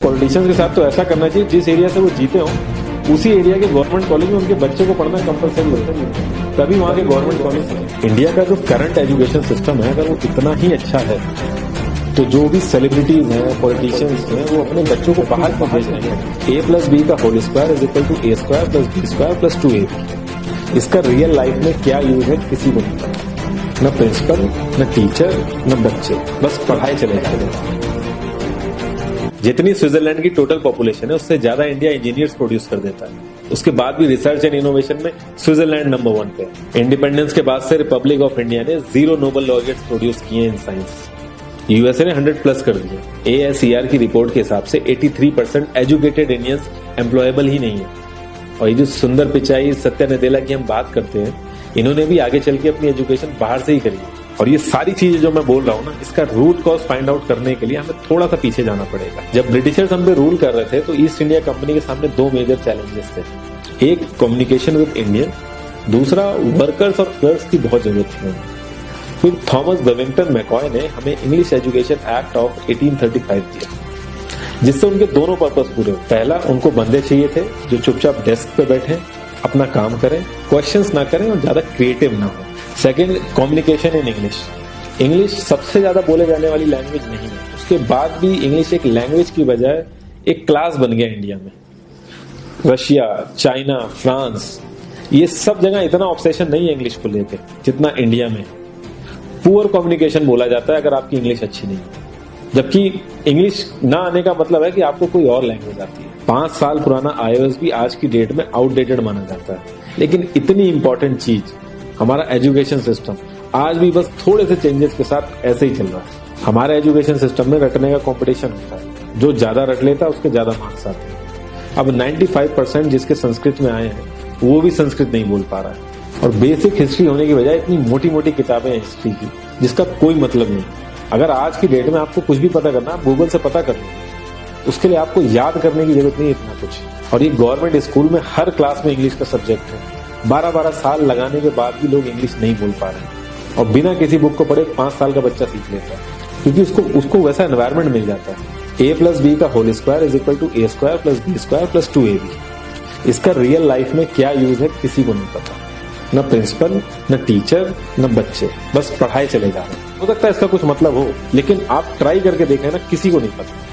Politicians के साथ तो ऐसा करना चाहिए जिस एरिया से वो जीते हों उसी एरिया के गवर्नमेंट कॉलेज में उनके बच्चे को पढ़ना कंपलसरी होता है, तभी वहाँ के गवर्नमेंट कॉलेज। इंडिया का जो करंट एजुकेशन सिस्टम है अगर वो इतना ही अच्छा है तो जो भी सेलिब्रिटीज हैं, पॉलिटिशियंस हैं, वो अपने बच्चों को बाहर क्यों भेज रहे हैं। A+B का whole square is equal to A square plus B square plus 2AB। इसका रियल लाइफ में क्या यूज है किसी को नहीं पता, न प्रिंसिपल, न टीचर, न बच्चे, बस पढ़ाई चले जाते। जितनी स्विट्जरलैंड की टोटल पॉपुलेशन है उससे ज्यादा इंडिया इंजीनियर्स प्रोड्यूस कर देता है। उसके बाद भी रिसर्च एंड इनोवेशन में स्विट्जरलैंड नंबर 1 पे। इंडिपेंडेंस के बाद से रिपब्लिक ऑफ इंडिया ने 0 नोबेल लॉरेट्स प्रोड्यूस किए इन साइंस। यूएसए ने 100+ कर दिए। ASER की रिपोर्ट के हिसाब से 83% एजुकेटेड इंडियंस एम्प्लॉयबल ही नहीं है। और ये जो सुंदर पिचाई, सत्या नदेला की हम बात करते हैं, इन्होंने भी आगे चल के अपनी एजुकेशन बाहर से ही करी है। और ये सारी चीजें जो मैं बोल रहा हूँ ना, इसका रूट कॉज फाइंड आउट करने के लिए हमें थोड़ा सा पीछे जाना पड़ेगा। जब ब्रिटिशर्स हम पे रूल कर रहे थे तो ईस्ट इंडिया कंपनी के सामने 2 मेजर चैलेंजेस थे। एक कम्युनिकेशन विद इंडियन, दूसरा वर्कर्स और क्लर्क्स की बहुत जरूरत थी। फिर थॉमस बेविंगटन मैकॉय ने हमें इंग्लिश एजुकेशन एक्ट ऑफ 1835 दिया, जिससे उनके दोनों पर्पस पूरे हुए। पहला, उनको बंदे चाहिए थे जो चुपचाप डेस्क पे बैठे, अपना काम करें, क्वेश्चंस ना करें और ज्यादा क्रिएटिव ना हो। Second, communication in English. English सबसे ज्यादा बोले जाने वाली लैंग्वेज नहीं है, उसके बाद भी इंग्लिश एक लैंग्वेज की बजाय एक क्लास बन गया इंडिया में। रशिया, चाइना, फ्रांस, ये सब जगह इतना ऑब्सेशन नहीं है इंग्लिश को लेकर जितना इंडिया में। पुअर कम्युनिकेशन बोला जाता है अगर आपकी इंग्लिश अच्छी नहीं है, जबकि इंग्लिश ना आने का मतलब है कि आपको कोई और लैंग्वेज आती है। 5 साल पुराना iOS भी आज की डेट में आउटडेटेड माना जाता है। लेकिन इतनी इंपॉर्टेंट चीज हमारा एजुकेशन सिस्टम आज भी बस थोड़े से चेंजेस के साथ ऐसे ही चल रहा है। हमारे एजुकेशन सिस्टम में रटने का कंपटीशन होता है, जो ज्यादा रट लेता है उसके ज्यादा मार्क्स आते हैं। अब 95% जिसके संस्कृत में आए हैं वो भी संस्कृत नहीं बोल पा रहा है। और बेसिक हिस्ट्री होने की बजाय इतनी मोटी मोटी किताबें हैं हिस्ट्री की जिसका कोई मतलब नहीं। अगर आज की डेट में आपको कुछ भी पता करना, आप गूगल से पता कर लो, उसके लिए आपको याद करने की जरूरत नहीं इतना कुछ। और ये गवर्नमेंट स्कूल में हर क्लास में इंग्लिश का सब्जेक्ट है। 12-12 साल लगाने के बाद भी लोग इंग्लिश नहीं बोल पा रहे हैं। और बिना किसी बुक को पढ़े 5 साल का बच्चा सीख लेता है, क्योंकि उसको वैसा एनवायरमेंट मिल जाता है। A+B का whole square is equal to A square plus B square plus 2AB। इसका रियल लाइफ में क्या यूज है किसी को नहीं पता, न प्रिंसिपल, न टीचर, न बच्चे, बस पढ़ाई चले जा रहे हैं। हो सकता है इसका कुछ मतलब हो, लेकिन आप ट्राई करके देखें ना, किसी को नहीं पता।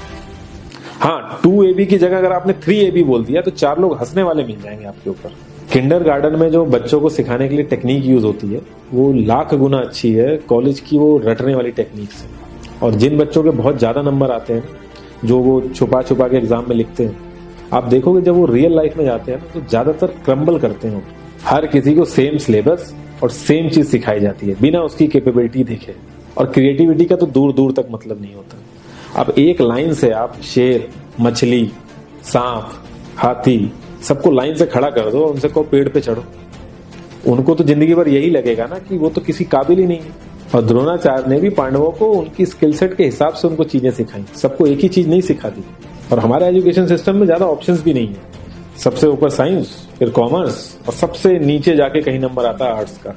हाँ, 2AB की जगह अगर आपने 3AB बोल दिया तो 4 लोग हंसने वाले मिल जाएंगे आपके ऊपर। किंडरगार्टन में जो बच्चों को सिखाने के लिए टेक्निक यूज होती है वो लाख गुना अच्छी है कॉलेज की वो रटने वाली टेक्निक से। और जिन बच्चों के बहुत ज्यादा नंबर आते हैं, जो वो छुपा छुपा के एग्जाम में लिखते हैं, आप देखोगे जब वो रियल लाइफ में जाते हैं ना तो ज्यादातर क्रम्बल करते हैं। हर किसी को सेम सिलेबस और सेम चीज सिखाई जाती है बिना उसकी कैपेबिलिटी देखे। और क्रिएटिविटी का तो दूर दूर तक मतलब नहीं होता। अब एक लाइन से आप शेर, मछली, सांप, हाथी सबको लाइन से खड़ा कर दो और उनसे कहो पेड़ पे चढ़ो, उनको तो जिंदगी भर यही लगेगा ना कि वो तो किसी काबिल ही नहीं है। और द्रोणाचार्य ने भी पांडवों को उनकी स्किल सेट के हिसाब से उनको चीजें सिखाई, सबको एक ही चीज नहीं सिखा दी। और हमारे एजुकेशन सिस्टम में ज्यादा ऑप्शंस भी नहीं है। सबसे ऊपर साइंस, फिर कॉमर्स और सबसे नीचे जाके कहीं नंबर आता है आर्ट्स का।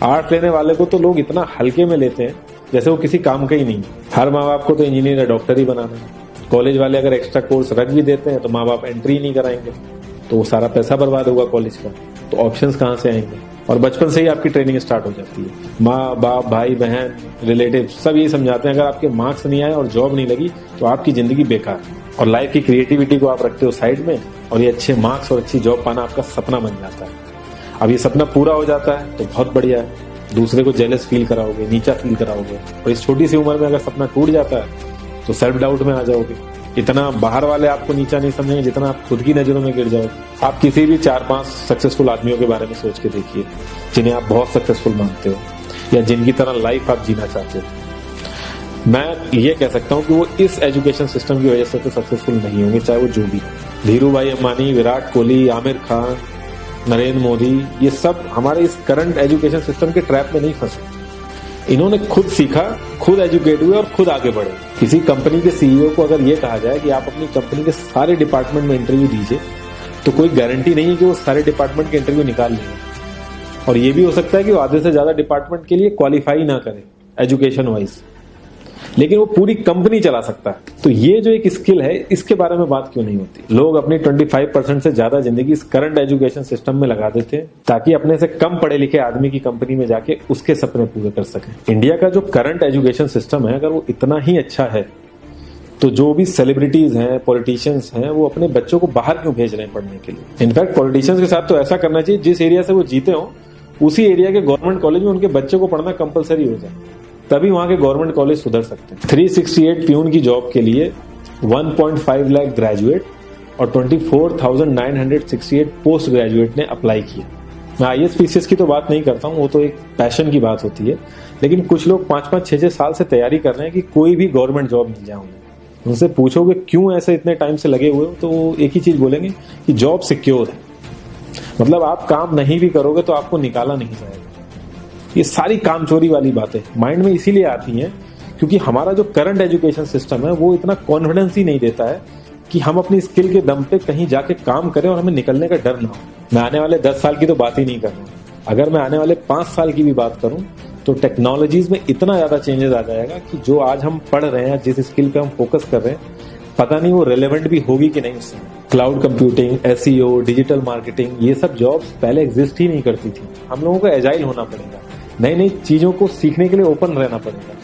आर्ट लेने वाले को तो लोग इतना हल्के में लेते हैं जैसे वो किसी काम का ही नहीं। हर माँ बाप को तो इंजीनियर या डॉक्टर ही बनाना है। कॉलेज वाले अगर एक्स्ट्रा कोर्स रख भी देते हैं तो माँ बाप एंट्री नहीं कराएंगे, तो वो सारा पैसा बर्बाद होगा कॉलेज का। तो ऑप्शंस कहाँ से आएंगे? और बचपन से ही आपकी ट्रेनिंग स्टार्ट हो जाती है। माँ बाप, भाई बहन, रिलेटिव सब यही समझाते हैं अगर आपके मार्क्स नहीं आए और जॉब नहीं लगी तो आपकी जिंदगी बेकार। और लाइफ की क्रिएटिविटी को आप रखते हो साइड में, और ये अच्छे मार्क्स और अच्छी जॉब पाना आपका सपना बन जाता है। अब ये सपना पूरा हो जाता है तो बहुत बढ़िया है, दूसरे को जेलस फील कराओगे, नीचा फील कराओगे। और इस छोटी सी उम्र में अगर सपना टूट जाता है तो सेल्फ डाउट में आ जाओगे। इतना बाहर वाले आपको नीचा नहीं समझेंगे जितना आप खुद की नजरों में गिर जाओगे। आप किसी भी 4-5 सक्सेसफुल आदमियों के बारे में सोच के देखिए जिन्हें आप बहुत सक्सेसफुल मानते हो या जिनकी तरह लाइफ आप जीना चाहते हो। मैं ये कह सकता हूँ कि वो इस एजुकेशन सिस्टम की वजह से तो सक्सेसफुल नहीं होंगे, चाहे वो जो भी हो। धीरू भाई अंबानी, विराट कोहली, आमिर खान, नरेंद्र मोदी, ये सब हमारे इस करंट एजुकेशन सिस्टम के ट्रैप में नहीं फंसे। इन्होंने खुद सीखा, खुद एजुकेट हुए और खुद आगे बढ़े। किसी कंपनी के सीईओ को अगर ये कहा जाए कि आप अपनी कंपनी के सारे डिपार्टमेंट में इंटरव्यू दीजिए, तो कोई गारंटी नहीं है कि वो सारे डिपार्टमेंट के इंटरव्यू निकाल लेंगे। और ये भी हो सकता है कि वो आधे से ज्यादा डिपार्टमेंट के लिए क्वालिफाई ना करें एजुकेशन वाइज। लेकिन वो पूरी कंपनी चला सकता है। तो ये जो एक स्किल है, इसके बारे में बात क्यों नहीं होती? लोग अपनी 25% से ज्यादा जिंदगी इस करंट एजुकेशन सिस्टम में लगा देते हैं ताकि अपने से कम पढ़े लिखे आदमी की कंपनी में जाके उसके सपने पूरे कर सकें। इंडिया का जो करंट एजुकेशन सिस्टम है, अगर वो इतना ही अच्छा है तो जो भी सेलिब्रिटीज हैं, पॉलिटिशियंस हैं, वो अपने बच्चों को बाहर क्यों भेज रहे हैं पढ़ने के लिए? इनफैक्ट पॉलिटिशियंस के साथ तो ऐसा करना चाहिए, जिस एरिया से वो जीते हो उसी एरिया के गवर्नमेंट कॉलेज में उनके बच्चे को पढ़ना कंपलसरी हो जाए, तभी वहां के गवर्नमेंट कॉलेज सुधर सकते हैं। 368 प्यून की जॉब के लिए 1.5 लाख ग्रेजुएट और 24,968 पोस्ट ग्रेजुएट ने अप्लाई किया। मैं IAS PCS की तो बात नहीं करता हूं, वो तो एक पैशन की बात होती है, लेकिन कुछ लोग 5-5, 6-6 साल से तैयारी कर रहे हैं कि कोई भी गवर्नमेंट जॉब मिल जाए उन्हें। उनसे पूछोगे क्यों ऐसे इतने टाइम से लगे हुए हो, तो वो एक ही चीज बोलेंगे कि जॉब सिक्योर है। मतलब आप काम नहीं भी करोगे तो आपको निकाला नहीं जाएगा। ये सारी कामचोरी वाली बातें माइंड में इसीलिए आती हैं क्योंकि हमारा जो करंट एजुकेशन सिस्टम है वो इतना कॉन्फिडेंस ही नहीं देता है कि हम अपनी स्किल के दम पे कहीं जाके काम करें और हमें निकलने का डर ना हो। मैं आने वाले 10 साल की तो बात ही नहीं कर रहा हूं, अगर मैं आने वाले 5 साल की भी बात करूं तो टेक्नोलॉजीज में इतना ज्यादा चेंजेस आ जाएगा कि जो आज हम पढ़ रहे हैं, जिस स्किल पे हम फोकस कर रहे हैं, पता नहीं वो रेलेवेंट भी होगी कि नहीं उस समय। Cloud computing, SEO, digital marketing, ये सब जॉब्स पहले एग्जिस्ट ही नहीं करती थी। हम लोगों को एजाइल होना पड़ेगा, नई नई चीजों को सीखने के लिए ओपन रहना पड़ेगा।